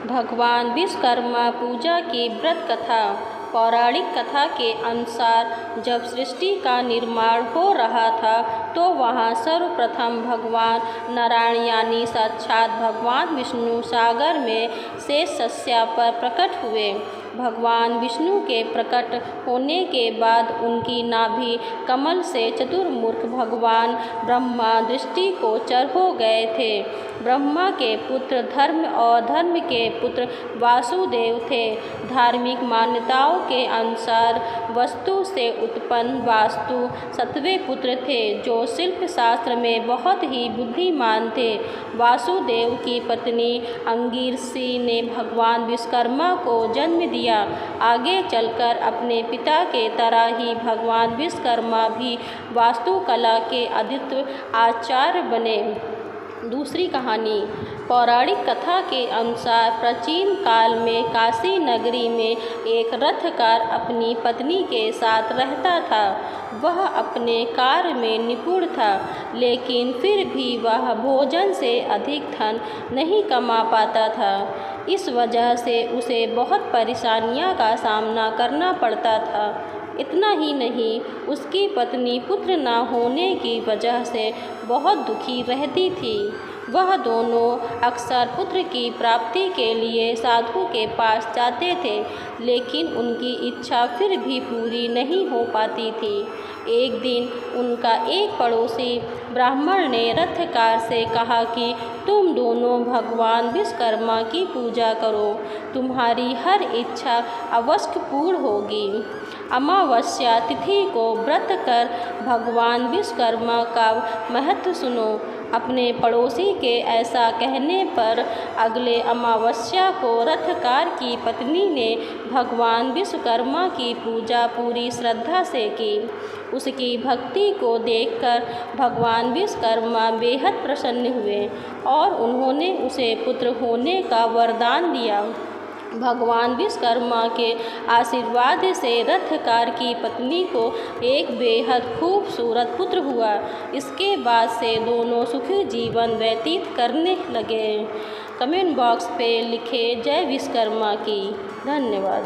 भगवान विश्वकर्मा पूजा की व्रत कथा। पौराणिक कथा के अनुसार जब सृष्टि का निर्माण हो रहा था तो वहाँ सर्वप्रथम भगवान नारायण यानी साक्षात भगवान विष्णु सागर में शेषशय्या पर प्रकट हुए। भगवान विष्णु के प्रकट होने के बाद उनकी नाभि कमल से चतुर्मुख भगवान ब्रह्मा दृष्टिगोचर हो गए थे। ब्रह्मा के पुत्र धर्म और धर्म के पुत्र वासुदेव थे। धार्मिक मान्यताओं के अनुसार वस्तु से उत्पन्न वास्तु सतवें पुत्र थे जो शिल्प शास्त्र में बहुत ही बुद्धिमान थे। वासुदेव की पत्नी अंगिरसी ने भगवान विश्वकर्मा को जन्म दिया। आगे चलकर अपने पिता के तरह ही भगवान विश्वकर्मा भी वास्तुकला के अद्वितीय आचार्य बने। दूसरी कहानी। पौराणिक कथा के अनुसार प्राचीन काल में काशी नगरी में एक रथकार अपनी पत्नी के साथ रहता था। वह अपने कार्य में निपुण था, लेकिन फिर भी वह भोजन से अधिक धन नहीं कमा पाता था। इस वजह से उसे बहुत परेशानियों का सामना करना पड़ता था। इतना ही नहीं, उसकी पत्नी पुत्र न होने की वजह से बहुत दुखी रहती थी। वह दोनों अक्सर पुत्र की प्राप्ति के लिए साधु के पास जाते थे, लेकिन उनकी इच्छा फिर भी पूरी नहीं हो पाती थी। एक दिन उनका एक पड़ोसी ब्राह्मण ने रथकार से कहा कि तुम दोनों भगवान विश्वकर्मा की पूजा करो, तुम्हारी हर इच्छा अवश्य पूर्ण होगी। अमावस्या तिथि को व्रत कर भगवान विश्वकर्मा का महत्व सुनो। अपने पड़ोसी के ऐसा कहने पर अगले अमावस्या को रथकार की पत्नी ने भगवान विश्वकर्मा की पूजा पूरी श्रद्धा से की। उसकी भक्ति को देखकर भगवान विश्वकर्मा बेहद प्रसन्न हुए और उन्होंने उसे पुत्र होने का वरदान दिया। भगवान विश्वकर्मा के आशीर्वाद से रथकार की पत्नी को एक बेहद खूबसूरत पुत्र हुआ। इसके बाद से दोनों सुखी जीवन व्यतीत करने लगे। कमेंट बॉक्स पे लिखें जय विश्वकर्मा की। धन्यवाद।